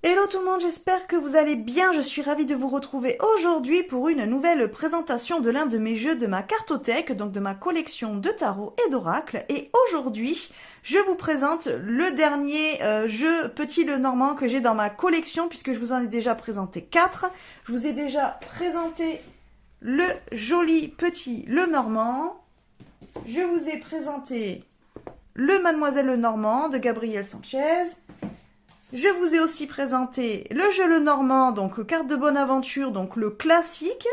Hello tout le monde, j'espère que vous allez bien. Je suis ravie de vous retrouver aujourd'hui pour une nouvelle présentation de l'un de mes jeux de ma cartothèque, donc de ma collection de tarot et d'oracles. Et aujourd'hui, je vous présente le dernier jeu Petit Lenormand que j'ai dans ma collection, puisque je vous en ai déjà présenté 4. Je vous ai déjà présenté le joli Petit Lenormand. Je vous ai présenté le Mademoiselle Lenormand de Gabriel Sanchez. Je vous ai aussi présenté le jeu Lenormand, donc carte de bonne aventure, donc le classique.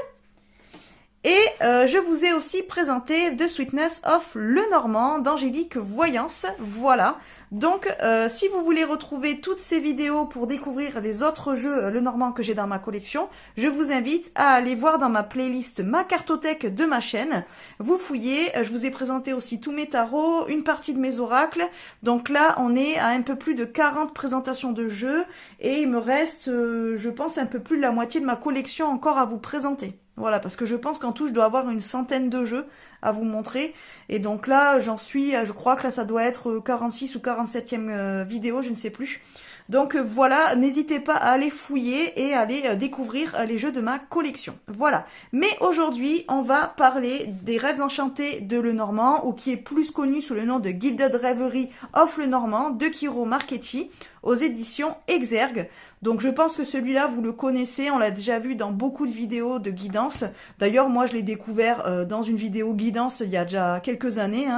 Et je vous ai aussi présenté The Sweetness of Lenormand d'Angélique Voyance. Voilà. Donc, si vous voulez retrouver toutes ces vidéos pour découvrir les autres jeux Lenormand que j'ai dans ma collection, je vous invite à aller voir dans ma playlist ma cartothèque de ma chaîne. Vous fouillez, je vous ai présenté aussi tous mes tarots, une partie de mes oracles. Donc là, on est à un peu plus de 40 présentations de jeux et il me reste, je pense, un peu plus de la moitié de ma collection encore à vous présenter. Voilà, parce que je pense qu'en tout, je dois avoir une centaine de jeux à vous montrer. Et donc là, j'en suis, je crois que là, ça doit être 46 ou 47e vidéo, je ne sais plus. Donc voilà, n'hésitez pas à aller fouiller et à aller découvrir les jeux de ma collection. Voilà. Mais aujourd'hui, on va parler des Rêves enchantés de Lenormand, ou qui est plus connu sous le nom de Gilded Reverie of Lenormand de Kiro Marchetti, aux éditions Exergue. Donc je pense que celui-là, vous le connaissez, on l'a déjà vu dans beaucoup de vidéos de guidance. D'ailleurs, moi, je l'ai découvert dans une vidéo guidance il y a déjà quelques années.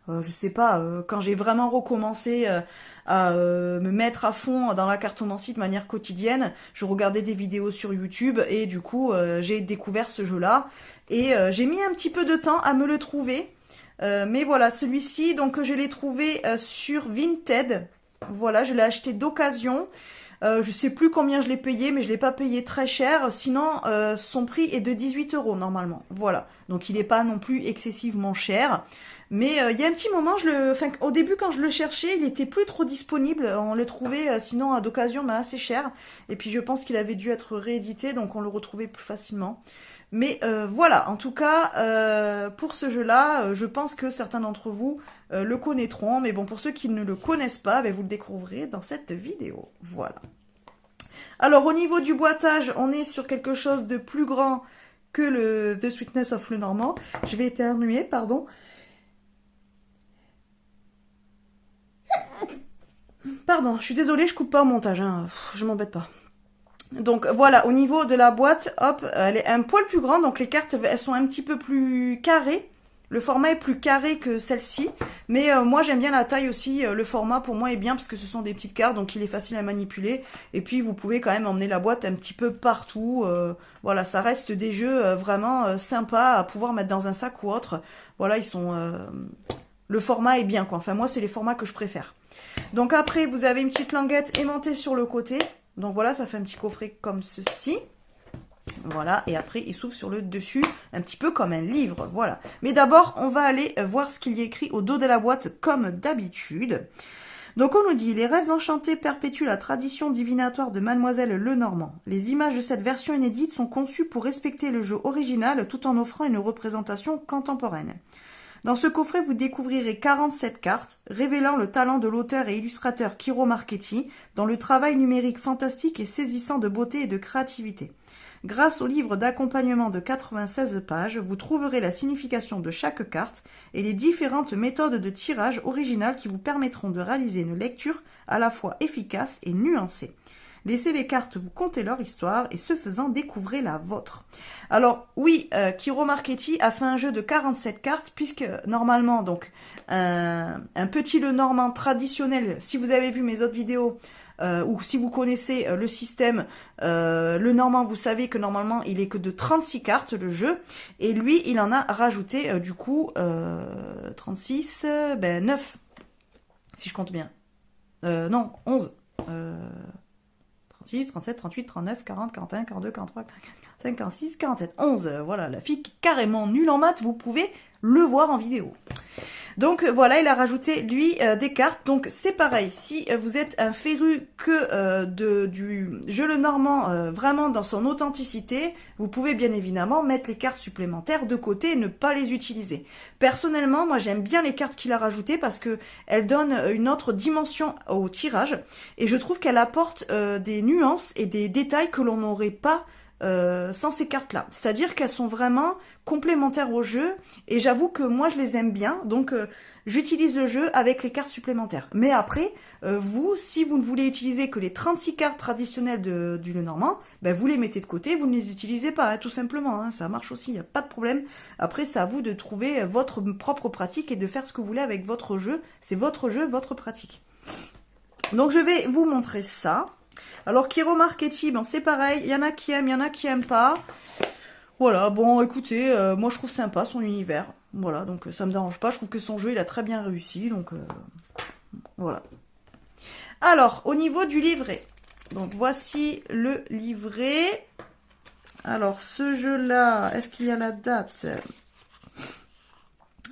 Je sais pas, quand j'ai vraiment recommencé à me mettre à fond dans la cartomancie de manière quotidienne, je regardais des vidéos sur YouTube et du coup, j'ai découvert ce jeu-là. Et j'ai mis un petit peu de temps à me le trouver. Mais voilà, celui-ci, donc je l'ai trouvé sur Vinted. Voilà, je l'ai acheté d'occasion. Je sais plus combien je l'ai payé, mais je l'ai pas payé très cher. Sinon, son prix est de 18 € normalement. Voilà, donc il n'est pas non plus excessivement cher. Mais il y a un petit moment, au début quand je le cherchais, il était plus trop disponible. On le trouvait sinon d'occasion, mais assez cher. Et puis je pense qu'il avait dû être réédité, donc on le retrouvait plus facilement. Mais voilà, en tout cas, pour ce jeu-là, je pense que certains d'entre vous le connaîtront. Mais bon, pour ceux qui ne le connaissent pas, vous le découvrirez dans cette vidéo. Voilà. Alors, au niveau du boitage, on est sur quelque chose de plus grand que le The Sweetness of Lenormand. Je vais éternuer, pardon. Pardon, je suis désolée, je coupe pas au montage, hein. Je m'embête pas. Donc voilà, au niveau de la boîte, hop, elle est un poil plus grande, donc les cartes, elles sont un petit peu plus carrées. Le format est plus carré que celle-ci, mais moi j'aime bien la taille aussi, le format pour moi est bien parce que ce sont des petites cartes, donc il est facile à manipuler. Et puis vous pouvez quand même emmener la boîte un petit peu partout, voilà, ça reste des jeux vraiment sympas à pouvoir mettre dans un sac ou autre. Voilà, ils sont... le format est bien quoi, enfin moi c'est les formats que je préfère. Donc après vous avez une petite languette aimantée sur le côté. Donc voilà, ça fait un petit coffret comme ceci. Voilà, et après il s'ouvre sur le dessus, un petit peu comme un livre, voilà. Mais d'abord, on va aller voir ce qu'il y a écrit au dos de la boîte, comme d'habitude. Donc on nous dit, les Rêves enchantés perpétuent la tradition divinatoire de Mademoiselle Lenormand. Les images de cette version inédite sont conçues pour respecter le jeu original tout en offrant une représentation contemporaine. Dans ce coffret, vous découvrirez 47 cartes, révélant le talent de l'auteur et illustrateur Kiro Marchetti, dont le travail numérique fantastique est saisissant de beauté et de créativité. Grâce au livre d'accompagnement de 96 pages, vous trouverez la signification de chaque carte et les différentes méthodes de tirage originales qui vous permettront de réaliser une lecture à la fois efficace et nuancée. Laissez les cartes vous conter leur histoire et ce faisant découvrez la vôtre. Alors oui, Kiro Marchetti a fait un jeu de 47 cartes puisque normalement donc un petit Lenormand traditionnel, si vous avez vu mes autres vidéos ou si vous connaissez le système Lenormand, vous savez que normalement il est que de 36 cartes le jeu et lui il en a rajouté du coup 36, 9 si je compte bien. Non, 11. 36, 37, 38, 39, 40, 41, 42, 43, 45, 46, 47, 11. Voilà, la fille carrément nulle en maths, vous pouvez le voir en vidéo. Donc voilà, il a rajouté lui des cartes. Donc c'est pareil, si vous êtes un féru que du jeu Lenormand vraiment dans son authenticité, vous pouvez bien évidemment mettre les cartes supplémentaires de côté et ne pas les utiliser. Personnellement, moi j'aime bien les cartes qu'il a rajoutées parce que elles donnent une autre dimension au tirage et je trouve qu'elle apporte des nuances et des détails que l'on n'aurait pas sans ces cartes-là. C'est-à-dire qu'elles sont vraiment complémentaires au jeu et j'avoue que moi je les aime bien, donc j'utilise le jeu avec les cartes supplémentaires. Mais après, vous, si vous ne voulez utiliser que les 36 cartes traditionnelles du Lenormand, ben vous les mettez de côté, vous ne les utilisez pas, hein, tout simplement, hein, ça marche aussi, il n'y a pas de problème. Après, c'est à vous de trouver votre propre pratique et de faire ce que vous voulez avec votre jeu. C'est votre jeu, votre pratique. Donc je vais vous montrer ça. Alors, Kiro Marchetti, bon, c'est pareil, il y en a qui aiment, il y en a qui aiment pas. Voilà, bon, écoutez, moi je trouve sympa son univers. Voilà, donc ça me dérange pas, je trouve que son jeu, il a très bien réussi, donc voilà. Alors, au niveau du livret, donc voici le livret. Alors, ce jeu-là, est-ce qu'il y a la date?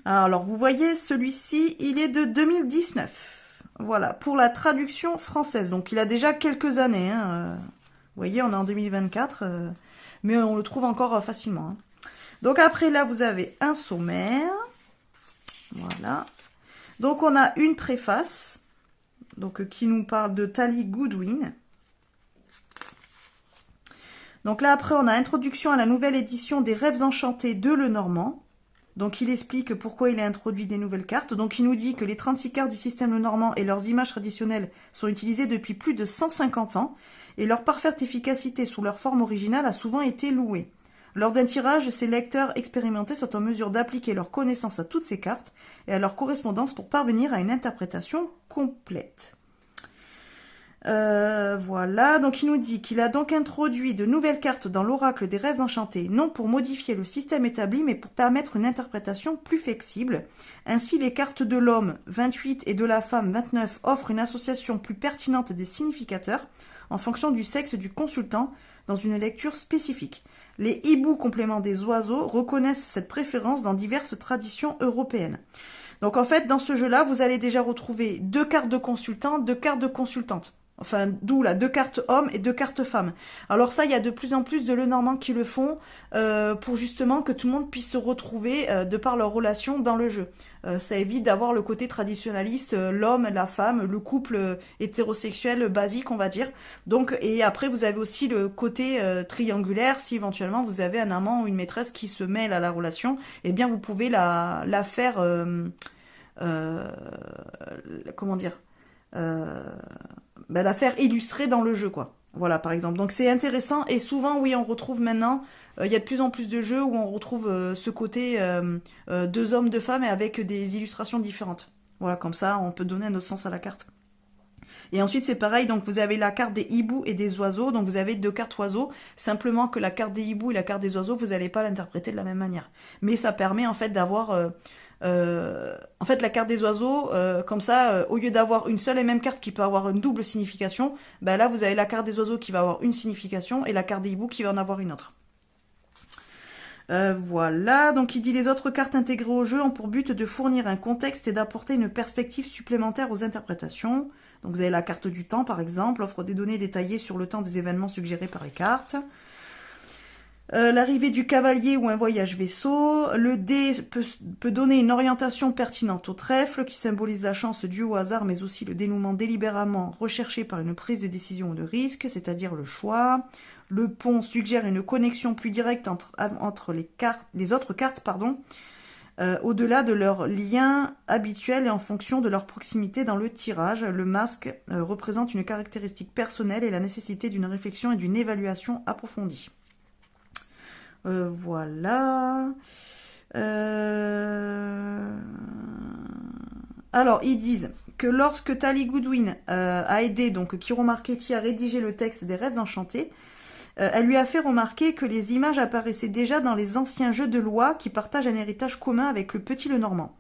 Alors, vous voyez, celui-ci, il est de 2019. Voilà, pour la traduction française. Donc, il a déjà quelques années. Hein. Vous voyez, on est en 2024, mais on le trouve encore facilement. Hein. Donc, après, là, vous avez un sommaire. Voilà. Donc, on a une préface donc, qui nous parle de Tally Goodwin. Donc là, après, on a introduction à la nouvelle édition des Rêves Enchantés de Lenormand. Donc, il explique pourquoi il a introduit des nouvelles cartes. Donc, il nous dit que les 36 cartes du système Lenormand et leurs images traditionnelles sont utilisées depuis plus de 150 ans et leur parfaite efficacité sous leur forme originale a souvent été louée. Lors d'un tirage, ces lecteurs expérimentés sont en mesure d'appliquer leurs connaissances à toutes ces cartes et à leur correspondance pour parvenir à une interprétation complète. Voilà, donc il nous dit qu'il a donc introduit de nouvelles cartes dans l'oracle des rêves enchantés, non pour modifier le système établi, mais pour permettre une interprétation plus flexible. Ainsi, les cartes de l'homme 28 et de la femme 29 offrent une association plus pertinente des significateurs en fonction du sexe du consultant dans une lecture spécifique. Les hiboux, complément des oiseaux, reconnaissent cette préférence dans diverses traditions européennes. Donc en fait, dans ce jeu-là, vous allez déjà retrouver 2 cartes de consultant, 2 cartes de consultante. Enfin, d'où là, 2 cartes hommes et 2 cartes femmes. Alors ça, il y a de plus en plus de Lenormand qui le font pour justement que tout le monde puisse se retrouver de par leur relation dans le jeu. Ça évite d'avoir le côté traditionnaliste, l'homme, la femme, le couple hétérosexuel basique, on va dire. Donc, et après, vous avez aussi le côté triangulaire. Si éventuellement vous avez un amant ou une maîtresse qui se mêle à la relation, eh bien vous pouvez la faire... comment dire la faire illustrer dans le jeu, quoi. Voilà, par exemple. Donc c'est intéressant et souvent, oui, on retrouve maintenant, il y a de plus en plus de jeux où on retrouve ce côté 2 hommes, 2 femmes et avec des illustrations différentes. Voilà, comme ça, on peut donner un autre sens à la carte. Et ensuite, c'est pareil, donc vous avez la carte des hiboux et des oiseaux, donc vous avez 2 cartes oiseaux, simplement que la carte des hiboux et la carte des oiseaux, vous n'allez pas l'interpréter de la même manière. Mais ça permet en fait d'avoir... en fait, la carte des oiseaux, comme ça, au lieu d'avoir une seule et même carte qui peut avoir une double signification, ben là, vous avez la carte des oiseaux qui va avoir une signification et la carte des hiboux qui va en avoir une autre. Voilà, donc il dit les autres cartes intégrées au jeu ont pour but de fournir un contexte et d'apporter une perspective supplémentaire aux interprétations. Donc vous avez la carte du temps, par exemple, offre des données détaillées sur le temps des événements suggérés par les cartes. L'arrivée du cavalier ou un voyage vaisseau. Le dé peut donner une orientation pertinente au trèfle qui symbolise la chance due au hasard, mais aussi le dénouement délibérément recherché par une prise de décision ou de risque, c'est-à-dire le choix. Le pont suggère une connexion plus directe entre les autres cartes, au-delà de leurs liens habituels et en fonction de leur proximité dans le tirage. Le masque représente une caractéristique personnelle et la nécessité d'une réflexion et d'une évaluation approfondie. Voilà. Alors, ils disent que lorsque Tally Goodwin a aidé donc Kiro Marchetti à rédiger le texte des Rêves Enchantés, elle lui a fait remarquer que les images apparaissaient déjà dans les anciens jeux de loi qui partagent un héritage commun avec le Petit Lenormand.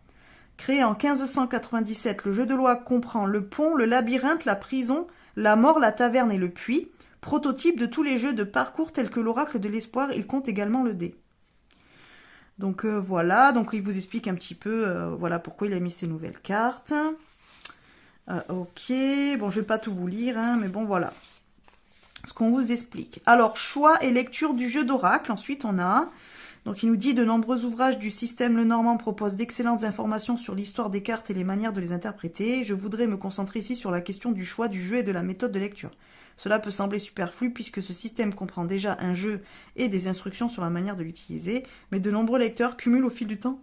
Créé en 1597, le jeu de loi comprend le pont, le labyrinthe, la prison, la mort, la taverne et le puits. Prototype de tous les jeux de parcours tels que l'oracle de l'espoir, il compte également le dé. Donc voilà, donc il vous explique un petit peu voilà pourquoi il a mis ces nouvelles cartes. Ok, bon je vais pas tout vous lire, hein, mais bon voilà ce qu'on vous explique. Alors choix et lecture du jeu d'oracle, ensuite on a... Donc il nous dit de nombreux ouvrages du système Lenormand proposent d'excellentes informations sur l'histoire des cartes et les manières de les interpréter. Je voudrais me concentrer ici sur la question du choix du jeu et de la méthode de lecture. Cela peut sembler superflu puisque ce système comprend déjà un jeu et des instructions sur la manière de l'utiliser, mais de nombreux lecteurs cumulent au fil du temps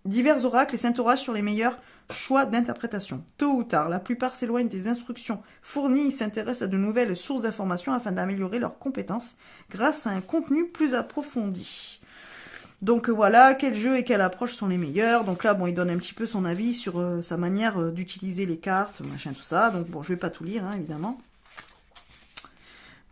divers oracles et s'interrogent sur les meilleurs choix d'interprétation. Tôt ou tard, la plupart s'éloignent des instructions fournies et s'intéressent à de nouvelles sources d'informations afin d'améliorer leurs compétences grâce à un contenu plus approfondi. Donc voilà, quel jeu et quelle approche sont les meilleurs. Donc là, bon, il donne un petit peu son avis sur sa manière d'utiliser les cartes, machin, tout ça. Donc bon, je vais pas tout lire, hein, évidemment.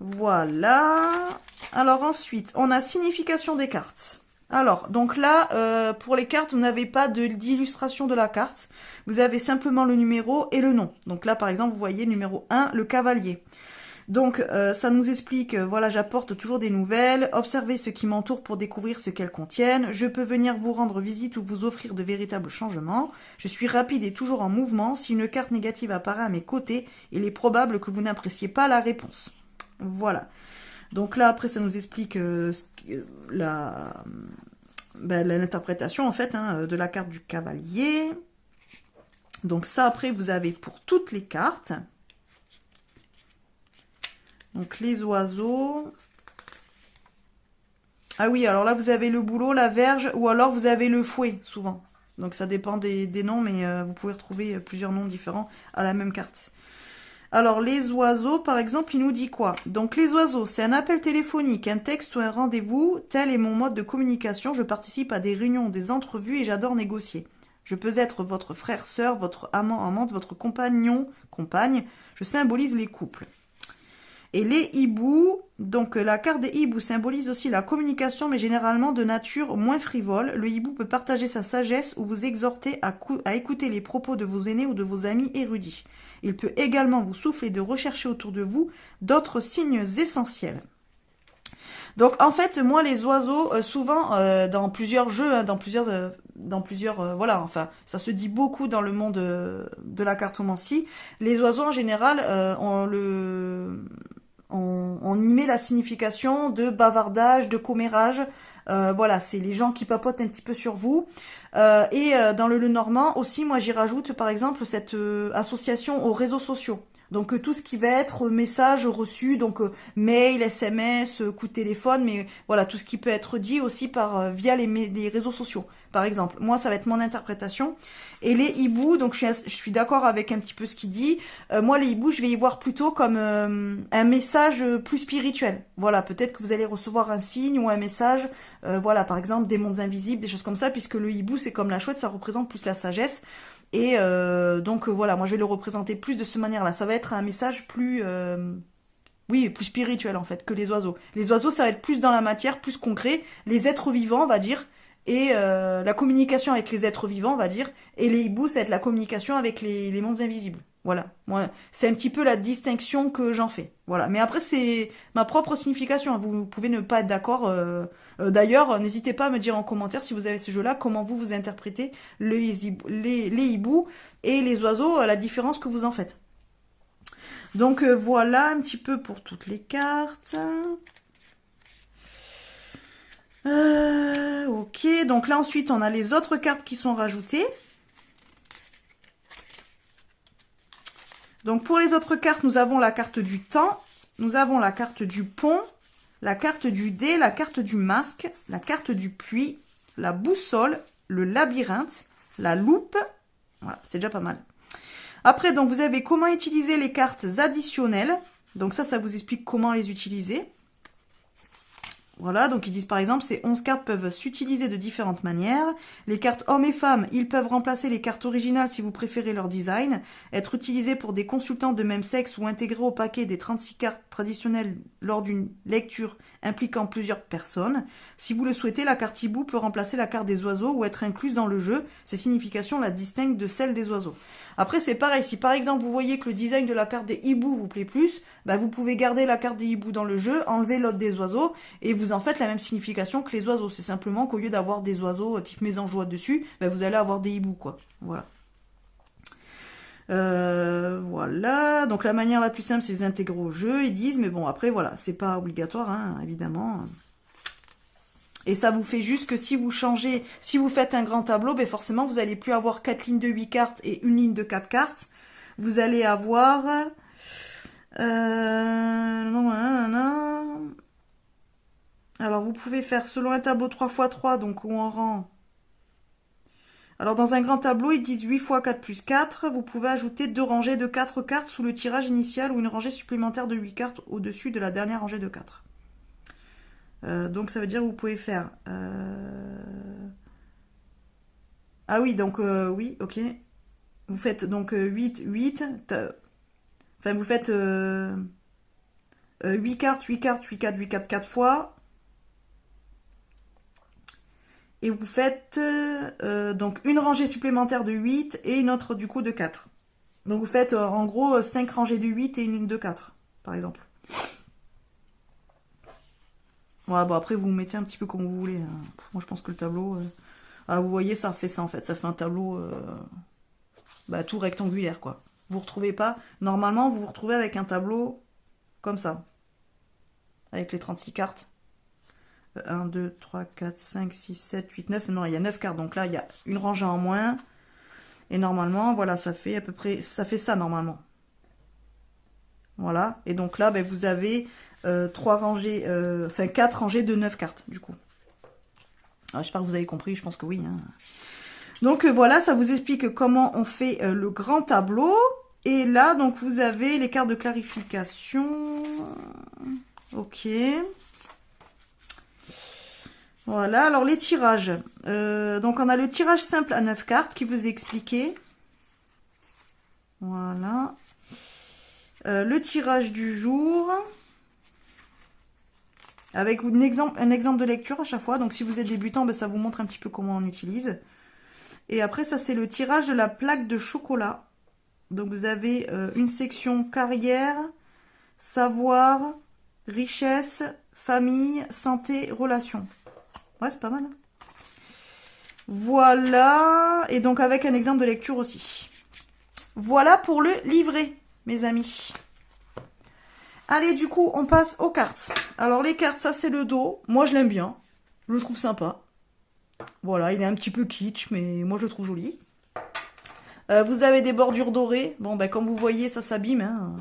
Voilà. Alors ensuite, on a signification des cartes. Alors, donc là, pour les cartes, vous n'avez pas d'illustration de la carte. Vous avez simplement le numéro et le nom. Donc là, par exemple, vous voyez numéro 1, le cavalier. Donc, ça nous explique, voilà, j'apporte toujours des nouvelles, observez ce qui m'entoure pour découvrir ce qu'elles contiennent, je peux venir vous rendre visite ou vous offrir de véritables changements, je suis rapide et toujours en mouvement, si une carte négative apparaît à mes côtés, il est probable que vous n'appréciez pas la réponse. Voilà. Donc là, après, ça nous explique l'interprétation, en fait, hein, de la carte du cavalier. Donc ça, après, vous avez pour toutes les cartes... Donc les oiseaux. Ah oui, alors là vous avez le bouleau, la verge, ou alors vous avez le fouet, souvent. Donc ça dépend des noms, mais vous pouvez retrouver plusieurs noms différents à la même carte. Alors les oiseaux, par exemple, il nous dit quoi? Donc les oiseaux, c'est un appel téléphonique, un texte ou un rendez-vous. Tel est mon mode de communication. Je participe à des réunions, des entrevues et j'adore négocier. Je peux être votre frère, sœur, votre amant, amante, votre compagnon, compagne. Je symbolise les couples. Et les hiboux, donc la carte des hiboux symbolise aussi la communication, mais généralement de nature moins frivole. Le hibou peut partager sa sagesse ou vous exhorter à écouter les propos de vos aînés ou de vos amis érudits. Il peut également vous souffler de rechercher autour de vous d'autres signes essentiels. Donc en fait, moi les oiseaux, souvent dans plusieurs jeux, hein, dans plusieurs, voilà, enfin ça se dit beaucoup dans le monde de la cartomancie. Les oiseaux en général, on y met la signification de bavardage, de commérage. Voilà, c'est les gens qui papotent un petit peu sur vous. Et dans le Lenormand aussi, moi j'y rajoute par exemple cette association aux réseaux sociaux. Donc tout ce qui va être message reçu, donc mail, SMS, coup de téléphone, mais voilà, tout ce qui peut être dit aussi via les réseaux sociaux. Par exemple, moi ça va être mon interprétation. Et les hiboux, donc je suis d'accord avec un petit peu ce qu'il dit. Moi les hiboux, je vais y voir plutôt comme un message plus spirituel. Voilà, peut-être que vous allez recevoir un signe ou un message, voilà, par exemple des mondes invisibles, des choses comme ça, puisque le hibou c'est comme la chouette, ça représente plus la sagesse. Et donc voilà, moi je vais le représenter plus de cette manière-là. Ça va être un message plus, oui, plus spirituel en fait que les oiseaux. Les oiseaux, ça va être plus dans la matière, plus concret. Les êtres vivants, on va dire, et la communication avec les êtres vivants, on va dire. Et les hiboux, ça va être la communication avec les mondes invisibles. Voilà, moi, c'est un petit peu la distinction que j'en fais. Voilà, mais après c'est ma propre signification. Vous pouvez ne pas être d'accord. D'ailleurs, n'hésitez pas à me dire en commentaire si vous avez ce jeu-là, comment vous interprétez les hiboux et les oiseaux, la différence que vous en faites. Donc voilà un petit peu pour toutes les cartes. Ok, donc là ensuite on a les autres cartes qui sont rajoutées. Donc pour les autres cartes, nous avons la carte du temps, nous avons la carte du pont, la carte du dé, la carte du masque, la carte du puits, la boussole, le labyrinthe, la loupe. Voilà, c'est déjà pas mal. Après, donc vous avez comment utiliser les cartes additionnelles. Donc ça vous explique comment les utiliser. Voilà, donc ils disent par exemple, ces 11 cartes peuvent s'utiliser de différentes manières. Les cartes hommes et femmes, ils peuvent remplacer les cartes originales si vous préférez leur design, être utilisés pour des consultants de même sexe ou intégrés au paquet des 36 cartes traditionnelles lors d'une lecture impliquant plusieurs personnes. Si vous le souhaitez, la carte hibou peut remplacer la carte des oiseaux ou être incluse dans le jeu. Ces significations la distinguent de celle des oiseaux. Après, c'est pareil, si par exemple vous voyez que le design de la carte des hiboux vous plaît plus, bah, vous pouvez garder la carte des hiboux dans le jeu, enlever l'autre des oiseaux, et vous en faites la même signification que les oiseaux. C'est simplement qu'au lieu d'avoir des oiseaux type mésangeois dessus, bah, vous allez avoir des hiboux, quoi. Voilà. Voilà, donc la manière la plus simple, c'est les intégrer au jeu, ils disent, mais bon, après, voilà, c'est pas obligatoire, hein, évidemment. Et ça vous fait juste que si vous changez, si vous faites un grand tableau, ben forcément, vous allez plus avoir 4 lignes de 8 cartes et une ligne de 4 cartes. Vous allez avoir... Alors, vous pouvez faire selon un tableau 3x3, donc où on rend... Alors, dans un grand tableau, ils disent 8 x 4 plus 4. Vous pouvez ajouter 2 rangées de 4 cartes sous le tirage initial ou une rangée supplémentaire de 8 cartes au-dessus de la dernière rangée de 4. Donc, ça veut dire que vous pouvez faire... Ah oui, donc, oui, ok. Vous faites donc 8, 8. Enfin, vous faites 8 cartes, 8 cartes, 8 cartes, 8 cartes, 4 fois. Et vous faites donc une rangée supplémentaire de 8 et une autre du coup de 4. Donc vous faites en gros 5 rangées de 8 et une ligne de 4, par exemple. Voilà, bon après vous mettez un petit peu comme vous voulez. Hein. Moi je pense que le tableau... Ah, vous voyez, ça fait ça en fait. Ça fait un tableau bah, tout rectangulaire quoi. Vous ne retrouvez pas... Normalement vous vous retrouvez avec un tableau comme ça. Avec les 36 cartes. 1, 2, 3, 4, 5, 6, 7, 8, 9. Non, il y a 9 cartes. Donc là, il y a une rangée en moins. Et normalement, voilà, ça fait à peu près... Ça fait ça, normalement. Voilà. Et donc là, ben, vous avez 3 rangées... Enfin, 4 rangées de 9 cartes, du coup. Alors, j'espère que vous avez compris. Je pense que oui. Hein. Donc voilà, ça vous explique comment on fait le grand tableau. Et là, donc, vous avez les cartes de clarification. Ok. Voilà, alors les tirages. Donc on a le tirage simple à 9 cartes qui vous est expliqué. Voilà. Le tirage du jour. Avec un exemple de lecture à chaque fois. Donc si vous êtes débutant, ben, ça vous montre un petit peu comment on utilise. Et après ça c'est le tirage de la plaque de chocolat. Donc vous avez une section carrière, savoir, richesse, famille, santé, relations. Ouais, c'est pas mal. Voilà. Et donc avec un exemple de lecture aussi. Voilà pour le livret, mes amis. Allez, du coup, on passe aux cartes. Alors, les cartes, ça, c'est le dos. Moi, je l'aime bien. Je le trouve sympa. Voilà, il est un petit peu kitsch, mais moi, je le trouve joli. Vous avez des bordures dorées. Bon, ben, comme vous voyez, ça s'abîme. Hein.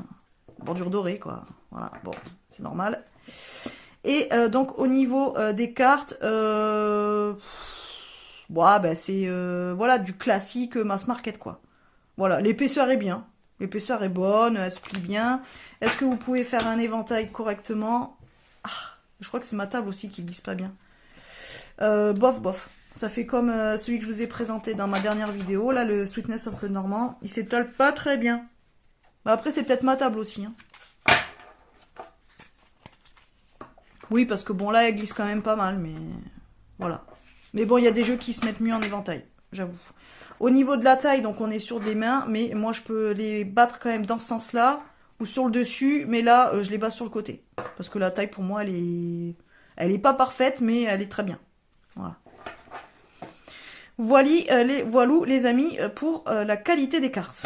Bordure dorée, quoi. Voilà, bon, c'est normal. Et donc au niveau des cartes, bon, ben c'est voilà, du classique mass market quoi. Voilà, l'épaisseur est bien, l'épaisseur est bonne, elle se plie bien. Est-ce que vous pouvez faire un éventail correctement? Ah, je crois que c'est ma table aussi qui glisse pas bien. Bof, bof. Ça fait comme celui que je vous ai présenté dans ma dernière vidéo, là, le Sweetness of le Normand. Il s'étale pas très bien. Bah, après, c'est peut-être ma table aussi. Hein. Oui, parce que bon, là, elle glisse quand même pas mal, mais voilà. Mais bon, il y a des jeux qui se mettent mieux en éventail, j'avoue. Au niveau de la taille, donc on est sur des mains, mais moi, je peux les battre quand même dans ce sens-là, ou sur le dessus, mais là, je les bats sur le côté. Parce que la taille, pour moi, elle est pas parfaite, mais elle est très bien. Voilà. Voilà, les amis, pour la qualité des cartes.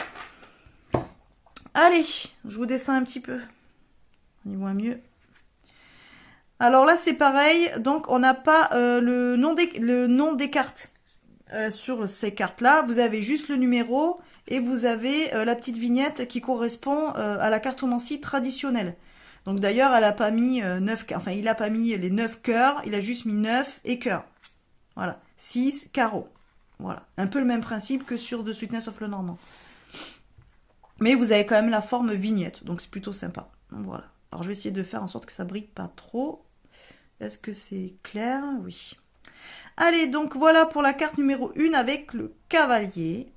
Allez, je vous descends un petit peu. On y voit mieux. Alors là, c'est pareil. Donc, on n'a pas le nom des cartes sur ces cartes-là. Vous avez juste le numéro et vous avez la petite vignette qui correspond à la cartomancie traditionnelle. Donc, d'ailleurs, elle a pas mis 9... Enfin, il n'a pas mis les 9 cœurs. Il a juste mis 9 et cœurs. Voilà. 6 carreaux. Voilà. Un peu le même principe que sur The Sweetness of le Normand. Mais vous avez quand même la forme vignette. Donc, c'est plutôt sympa. Donc, voilà. Alors, je vais essayer de faire en sorte que ça brille pas trop. Est-ce que c'est clair? Oui. Allez, donc voilà pour la carte numéro 1 avec le cavalier.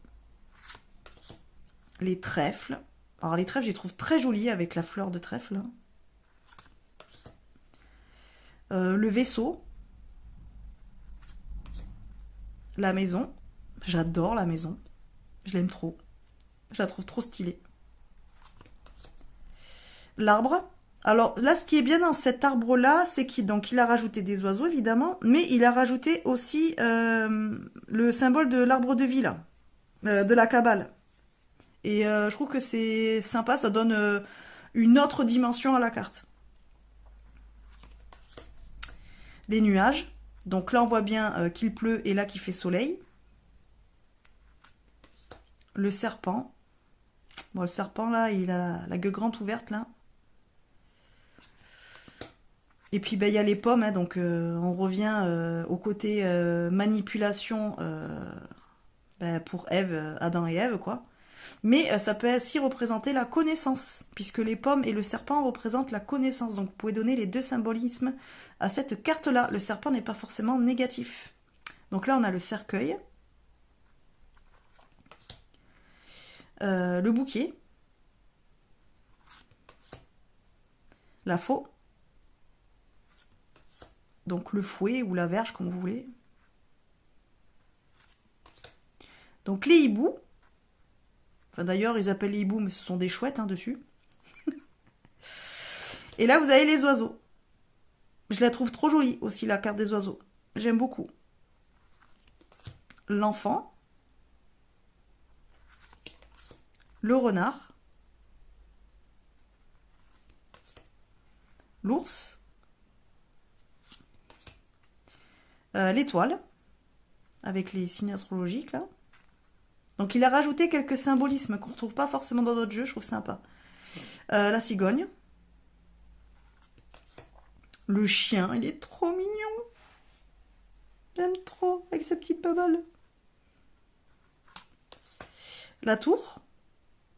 Les trèfles. Alors, les trèfles, je les trouve très jolies avec la fleur de trèfle. Le vaisseau. La maison. J'adore la maison. Je l'aime trop. Je la trouve trop stylée. l'arbre. Alors là, ce qui est bien dans cet arbre-là, c'est qu'il a rajouté des oiseaux, évidemment, mais il a rajouté aussi le symbole de l'arbre de vie, là, de la cabale. Et je trouve que c'est sympa, ça donne une autre dimension à la carte. Les nuages. Donc là, on voit bien qu'il pleut et là qu'il fait soleil. Le serpent. Bon, le serpent, là, il a la gueule grande ouverte, là. Et puis, ben, il y a les pommes, hein, donc on revient au côté manipulation ben, pour Ève, Adam et Ève, quoi. Mais ça peut aussi représenter la connaissance, puisque les pommes et le serpent représentent la connaissance. Donc vous pouvez donner les deux symbolismes à cette carte-là. Le serpent n'est pas forcément négatif. Donc là, on a le cercueil, le bouquet, la faux, donc le fouet ou la verge, comme vous voulez. Donc les hiboux. Enfin, d'ailleurs, ils appellent les hiboux, mais ce sont des chouettes hein, dessus. Et là, vous avez les oiseaux. Je la trouve trop jolie aussi, la carte des oiseaux. J'aime beaucoup. L'enfant. Le renard. L'ours. L'étoile. Avec les signes astrologiques, là. Donc il a rajouté quelques symbolismes qu'on ne retrouve pas forcément dans d'autres jeux, je trouve sympa. La cigogne. Le chien, il est trop mignon. J'aime trop, avec sa petite babale. La tour.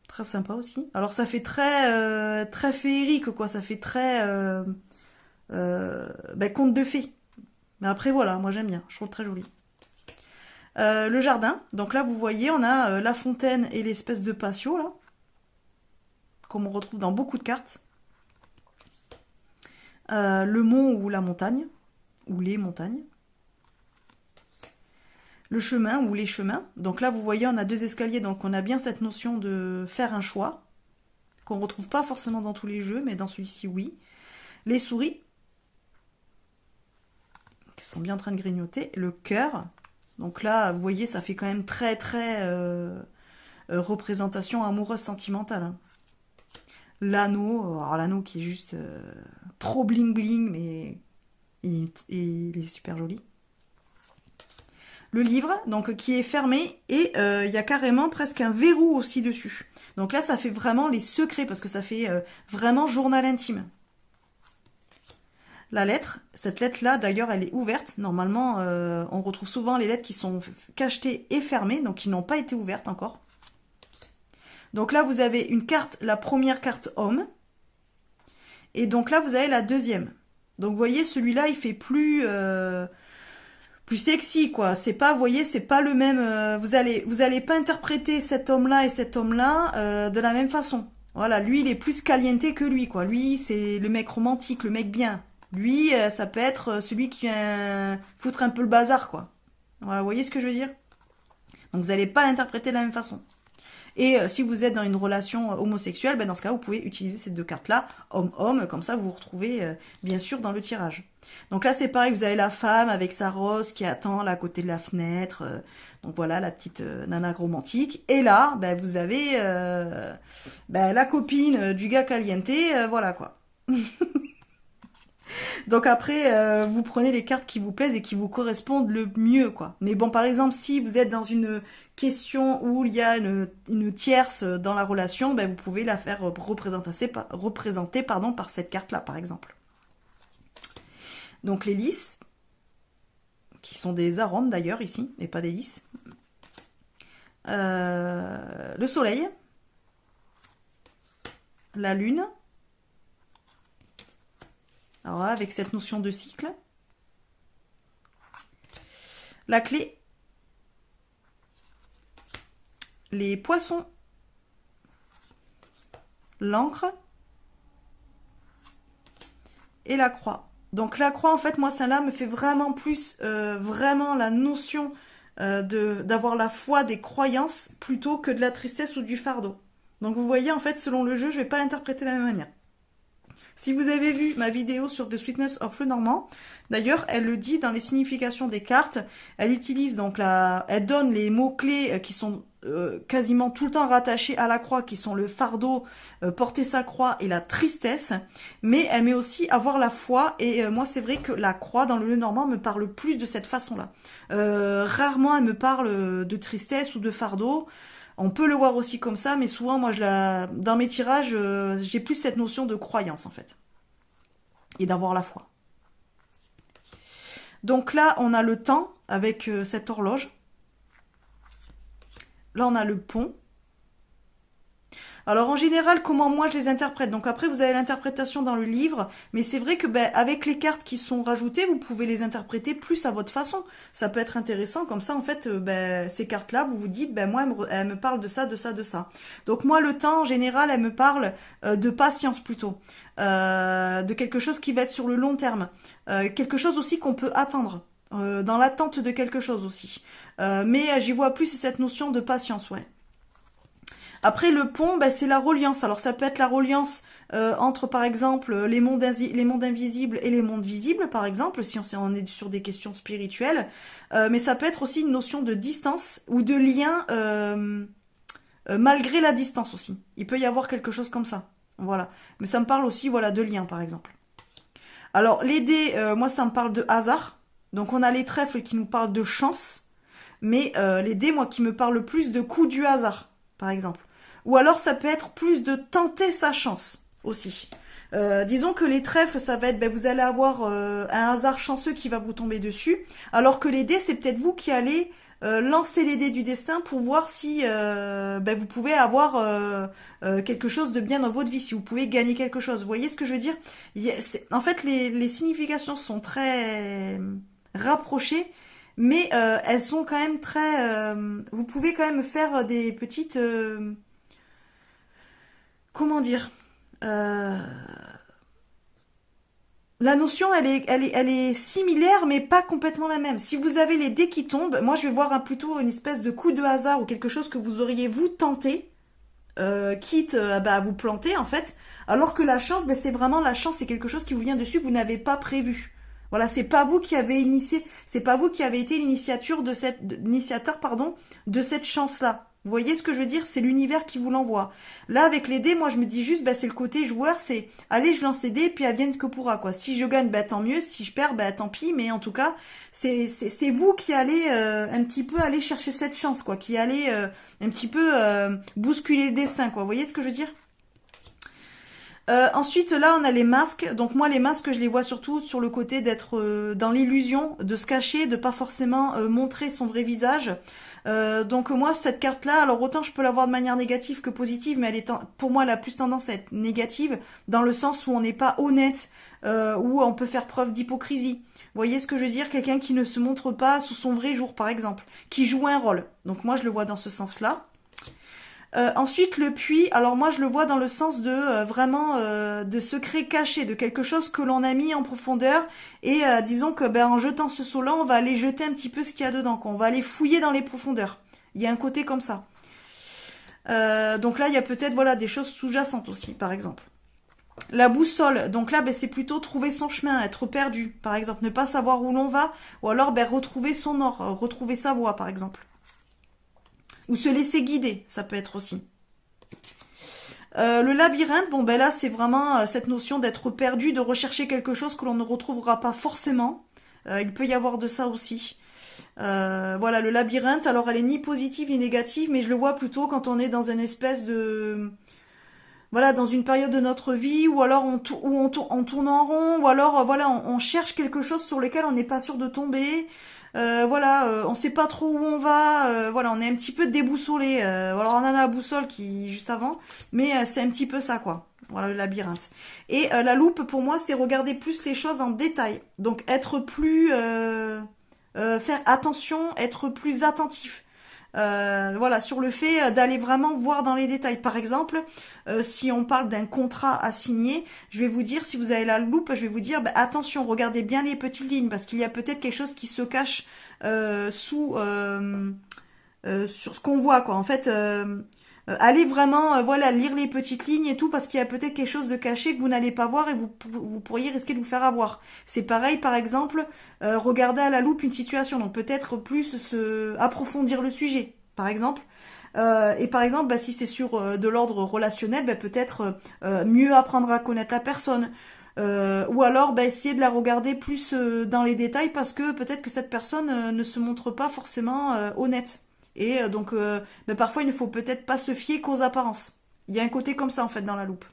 Très sympa aussi. Alors ça fait très, très féerique, quoi. Ça fait très ben, conte de fées. Mais après, voilà, moi j'aime bien. Je trouve très joli. Le jardin. Donc là, vous voyez, on a la fontaine et l'espèce de patio, là. Comme on retrouve dans beaucoup de cartes. Le mont ou la montagne. Ou les montagnes. Le chemin ou les chemins. Donc là, vous voyez, on a deux escaliers. Donc on a bien cette notion de faire un choix. Qu'on ne retrouve pas forcément dans tous les jeux, mais dans celui-ci, oui. Les souris. Qui sont bien en train de grignoter. Le cœur. Donc là, vous voyez, ça fait quand même très, très représentation amoureuse sentimentale. Hein. L'anneau, alors l'anneau qui est juste trop bling bling, mais il est super joli. Le livre, donc qui est fermé, et il y a carrément presque un verrou aussi dessus. Donc là, ça fait vraiment les secrets, parce que ça fait vraiment journal intime. La lettre, cette lettre-là, d'ailleurs, elle est ouverte. Normalement, on retrouve souvent les lettres qui sont cachetées et fermées, donc qui n'ont pas été ouvertes encore. Donc là, vous avez une carte, la première carte homme. Et donc là, vous avez la deuxième. Donc vous voyez, celui-là, il fait plus sexy, quoi. C'est pas, vous voyez, c'est pas le même... vous allez pas interpréter cet homme-là et cet homme-là de la même façon. Voilà, lui, il est plus caliente que lui, quoi. Lui, c'est le mec romantique, le mec bien. Lui, ça peut être celui qui vient foutre un peu le bazar, quoi. Voilà, vous voyez ce que je veux dire? Donc vous n'allez pas l'interpréter de la même façon. Et si vous êtes dans une relation homosexuelle, ben dans ce cas, vous pouvez utiliser ces deux cartes-là, homme-homme, comme ça vous vous retrouvez bien sûr dans le tirage. Donc là, c'est pareil, vous avez la femme avec sa rose qui attend là à côté de la fenêtre. Donc voilà, la petite nana romantique. Et là, ben, vous avez ben, la copine du gars caliente, voilà quoi. Donc après, vous prenez les cartes qui vous plaisent et qui vous correspondent le mieux, quoi. Mais bon, par exemple, si vous êtes dans une question où il y a une tierce dans la relation, ben, vous pouvez la faire représenter par cette carte-là, par exemple. Donc les lys, qui sont des aromes d'ailleurs ici, et pas des lys. Le soleil, la lune. Alors là, avec cette notion de cycle. La clé. Les poissons. L'encre. Et la croix. Donc la croix, en fait, moi, celle-là me fait vraiment plus, vraiment la notion d'avoir la foi des croyances plutôt que de la tristesse ou du fardeau. Donc vous voyez, en fait, selon le jeu, je vais pas l'interpréter de la même manière. Si vous avez vu ma vidéo sur The Sweetness of Lenormand, d'ailleurs, elle le dit dans les significations des cartes. Elle utilise donc elle donne les mots-clés qui sont quasiment tout le temps rattachés à la croix, qui sont le fardeau, porter sa croix et la tristesse. Mais elle met aussi avoir la foi. Et moi, c'est vrai que la croix dans le Lenormand me parle plus de cette façon-là. Rarement, elle me parle de tristesse ou de fardeau. On peut le voir aussi comme ça, mais souvent, moi, dans mes tirages, j'ai plus cette notion de croyance, en fait. Et d'avoir la foi. Donc là, on a le temps avec cette horloge. Là, on a le pont. Alors, en général, comment moi je les interprète? Donc après, vous avez l'interprétation dans le livre, mais c'est vrai que avec les cartes qui sont rajoutées, vous pouvez les interpréter plus à votre façon. Ça peut être intéressant, comme ça, en fait, ces cartes-là, vous vous dites, moi, elle me parle de ça, de ça, de ça. Donc moi, le temps, en général, elle me parle de patience plutôt. De quelque chose qui va être sur le long terme. Quelque chose aussi qu'on peut attendre. Dans l'attente de quelque chose aussi. Mais j'y vois plus cette notion de patience, ouais. Après, le pont, c'est la reliance. Alors, ça peut être la reliance entre, par exemple, les mondes invisibles et les mondes visibles, par exemple, si on est sur des questions spirituelles. Mais ça peut être aussi une notion de distance ou de lien malgré la distance aussi. Il peut y avoir quelque chose comme ça. Voilà. Mais ça me parle aussi, voilà, de lien, par exemple. Alors, les dés, moi, ça me parle de hasard. Donc, on a les trèfles qui nous parlent de chance. Mais les dés, moi, qui me parlent plus de coup du hasard, par exemple. Ou alors ça peut être plus de tenter sa chance aussi. Disons que les trèfles, ça va être, vous allez avoir un hasard chanceux qui va vous tomber dessus, alors que les dés, c'est peut-être vous qui allez lancer les dés du destin pour voir si vous pouvez avoir quelque chose de bien dans votre vie, si vous pouvez gagner quelque chose. Vous voyez ce que je veux dire? En fait, les significations sont très rapprochées, mais elles sont quand même très... vous pouvez quand même faire des petites... comment dire, la notion, elle est similaire, mais pas complètement la même. Si vous avez les dés qui tombent, moi je vais voir plutôt une espèce de coup de hasard ou quelque chose que vous auriez vous tenté, quitte à vous planter en fait. Alors que la chance, c'est vraiment la chance, c'est quelque chose qui vous vient dessus que vous n'avez pas prévu. Voilà, c'est pas vous qui avez initié, c'est pas vous qui avez été l'initiateur de cette chance-là. Vous voyez ce que je veux dire? C'est l'univers qui vous l'envoie. Là, avec les dés, moi, je me dis juste, c'est le côté joueur, c'est, allez, je lance les dés, puis advienne ce que pourra, quoi. Si je gagne, tant mieux. Si je perds, tant pis. Mais en tout cas, c'est vous qui allez un petit peu aller chercher cette chance, quoi. Qui allez un petit peu bousculer le destin, quoi. Vous voyez ce que je veux dire? Ensuite, là, on a les masques. Donc moi, les masques, je les vois surtout sur le côté d'être dans l'illusion, de se cacher, de pas forcément montrer son vrai visage. Donc moi, cette carte-là, alors autant je peux la voir de manière négative que positive, mais pour moi, elle a plus tendance à être négative, dans le sens où on n'est pas honnête, où on peut faire preuve d'hypocrisie. Vous voyez ce que je veux dire? Quelqu'un qui ne se montre pas sous son vrai jour, par exemple, qui joue un rôle. Donc moi, je le vois dans ce sens-là. Ensuite, le puits, alors moi je le vois dans le sens de vraiment de secret caché, de quelque chose que l'on a mis en profondeur et disons que en jetant ce seau-là, on va aller jeter un petit peu ce qu'il y a dedans, quoi. On va aller fouiller dans les profondeurs. Il y a un côté comme ça. Donc là, il y a peut-être des choses sous-jacentes aussi, par exemple. La boussole, donc là, c'est plutôt trouver son chemin, être perdu, par exemple, ne pas savoir où l'on va, ou alors retrouver son nord, retrouver sa voie, par exemple. Ou se laisser guider, ça peut être aussi. Le labyrinthe, là c'est vraiment cette notion d'être perdu, de rechercher quelque chose que l'on ne retrouvera pas forcément. Il peut y avoir de ça aussi. Voilà, le labyrinthe, alors elle est ni positive ni négative, mais je le vois plutôt quand on est dans une espèce de... Voilà, dans une période de notre vie, ou alors on tourne en rond, ou alors on cherche quelque chose sur lequel on n'est pas sûr de tomber. On sait pas trop où on va, on est un petit peu déboussolé. Alors on a la boussole qui juste avant, mais c'est un petit peu ça quoi. Voilà le labyrinthe. Et la loupe pour moi c'est regarder plus les choses en détail. Donc être plus faire attention, être plus attentif. Sur le fait d'aller vraiment voir dans les détails. Par exemple, si on parle d'un contrat à signer, je vais vous dire, si vous avez la loupe, je vais vous dire, attention, regardez bien les petites lignes, parce qu'il y a peut-être quelque chose qui se cache sur ce qu'on voit, quoi. En fait, allez vraiment, voilà, lire les petites lignes et tout, parce qu'il y a peut-être quelque chose de caché que vous n'allez pas voir et vous pourriez risquer de vous faire avoir. C'est pareil, par exemple, regarder à la loupe une situation, donc peut-être plus approfondir le sujet, par exemple. Et par exemple, bah, si c'est sur de l'ordre relationnel, bah, peut-être mieux apprendre à connaître la personne. Ou alors bah, essayer de la regarder plus dans les détails parce que peut-être que cette personne ne se montre pas forcément honnête. Et donc bah, parfois il ne faut peut-être pas se fier qu'aux apparences. Il y a un côté comme ça en fait dans la loupe.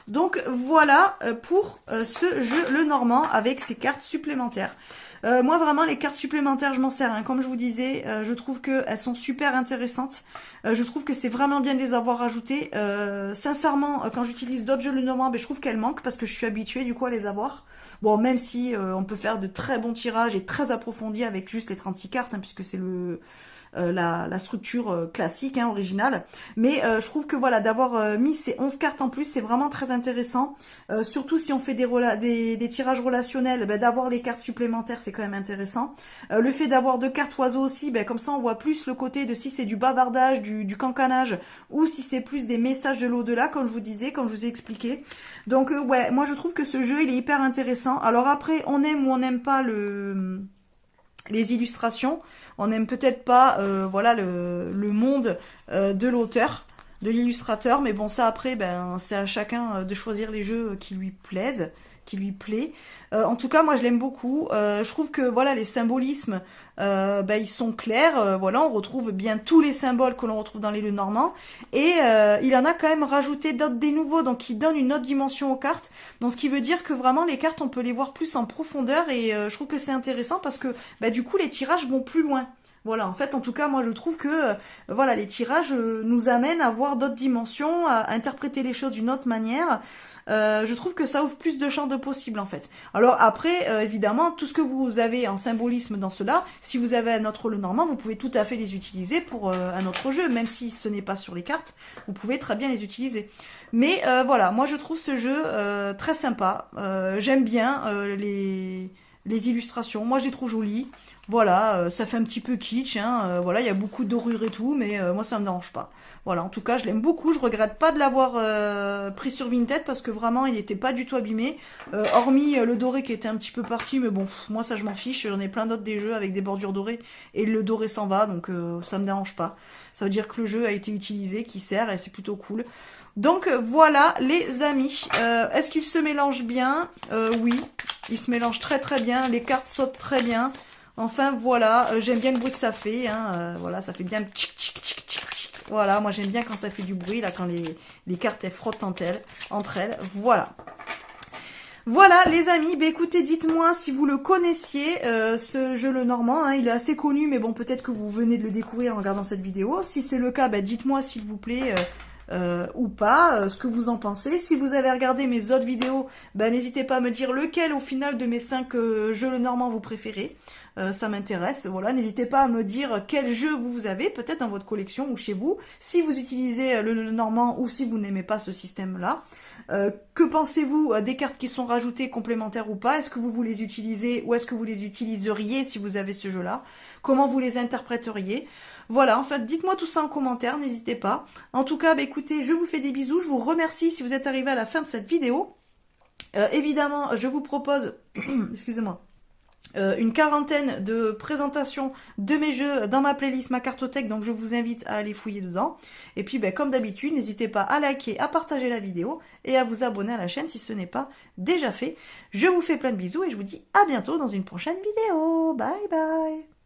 Donc voilà pour ce jeu le Normand avec ses cartes supplémentaires. Moi vraiment les cartes supplémentaires je m'en sers, hein. Comme je vous disais, je trouve qu'elles sont super intéressantes. Je trouve que c'est vraiment bien de les avoir rajoutées. Sincèrement, quand j'utilise d'autres jeux le Normand, ben, je trouve qu'elles manquent parce que je suis habituée du coup à les avoir. Bon, même si on peut faire de très bons tirages et très approfondis avec juste les 36 cartes, hein, puisque c'est la structure classique, hein, originale. Mais je trouve que voilà, d'avoir mis ces 11 cartes en plus, c'est vraiment très intéressant. Surtout si on fait des tirages relationnels, ben, d'avoir les cartes supplémentaires, c'est quand même intéressant. Le fait d'avoir 2 cartes oiseaux aussi, ben, comme ça on voit plus le côté de si c'est du bavardage, du cancanage, ou si c'est plus des messages de l'au-delà, comme je vous disais, comme je vous ai expliqué. Donc ouais, moi je trouve que ce jeu, il est hyper intéressant. Alors après, on aime ou on n'aime pas les illustrations. On n'aime peut-être pas voilà le monde de l'auteur, de l'illustrateur, mais bon ça après ben c'est à chacun de choisir les jeux qui lui plaisent, qui lui plaît. En tout cas moi je l'aime beaucoup. Je trouve que voilà les symbolismes ben, ils sont clairs. Voilà, on retrouve bien tous les symboles que l'on retrouve dans les Lenormand. Et il en a quand même rajouté d'autres des nouveaux, donc qui donnent une autre dimension aux cartes. Donc ce qui veut dire que vraiment les cartes on peut les voir plus en profondeur et je trouve que c'est intéressant parce que bah, du coup les tirages vont plus loin. Voilà, en fait, en tout cas, moi je trouve que voilà, les tirages nous amènent à voir d'autres dimensions, à interpréter les choses d'une autre manière. Je trouve que ça ouvre plus de champs de possibles en fait. Alors après, évidemment, tout ce que vous avez en symbolisme dans cela, si vous avez un autre Lenormand, vous pouvez tout à fait les utiliser pour un autre jeu, même si ce n'est pas sur les cartes, vous pouvez très bien les utiliser. Mais voilà, moi je trouve ce jeu très sympa. J'aime bien les illustrations, moi je les trouve jolies. Voilà, ça fait un petit peu kitsch, hein, voilà, il y a beaucoup de dorures et tout, mais moi ça me dérange pas. Voilà, en tout cas, je l'aime beaucoup, je regrette pas de l'avoir pris sur Vinted parce que vraiment, il était pas du tout abîmé, hormis le doré qui était un petit peu parti, mais bon, moi ça je m'en fiche, j'en ai plein d'autres des jeux avec des bordures dorées et le doré s'en va, donc ça me dérange pas. Ça veut dire que le jeu a été utilisé, qu'il sert et c'est plutôt cool. Donc voilà les amis, est-ce qu'il se mélange bien? Oui, il se mélange très très bien, les cartes sautent très bien. Enfin voilà, j'aime bien le bruit que ça fait, hein, voilà, ça fait bien tchic tchic tchic tchic tchic. Voilà, moi j'aime bien quand ça fait du bruit, là, quand les cartes elles frottent entre elles, voilà. Voilà les amis, bah écoutez, dites-moi si vous le connaissiez, ce jeu le Normand, hein, il est assez connu, mais bon, peut-être que vous venez de le découvrir en regardant cette vidéo. Si c'est le cas, bah dites-moi s'il vous plaît, ou pas, ce que vous en pensez. Si vous avez regardé mes autres vidéos, bah n'hésitez pas à me dire lequel au final de mes 5 jeux le Normand vous préférez. Ça m'intéresse, voilà, n'hésitez pas à me dire quel jeu vous avez, peut-être dans votre collection ou chez vous, si vous utilisez le Normand ou si vous n'aimez pas ce système-là. Que pensez-vous des cartes qui sont rajoutées complémentaires ou pas? Est-ce que vous les utilisez ou est-ce que vous les utiliseriez si vous avez ce jeu-là? Comment vous les interpréteriez? Voilà, en fait, dites-moi tout ça en commentaire, n'hésitez pas. En tout cas, bah, écoutez, je vous fais des bisous, je vous remercie si vous êtes arrivé à la fin de cette vidéo. Évidemment, je vous propose, excusez-moi, une quarantaine de présentations de mes jeux dans ma playlist, ma cartothèque, donc je vous invite à aller fouiller dedans. Et puis, ben, comme d'habitude, n'hésitez pas à liker, à partager la vidéo et à vous abonner à la chaîne si ce n'est pas déjà fait. Je vous fais plein de bisous et je vous dis à bientôt dans une prochaine vidéo. Bye bye!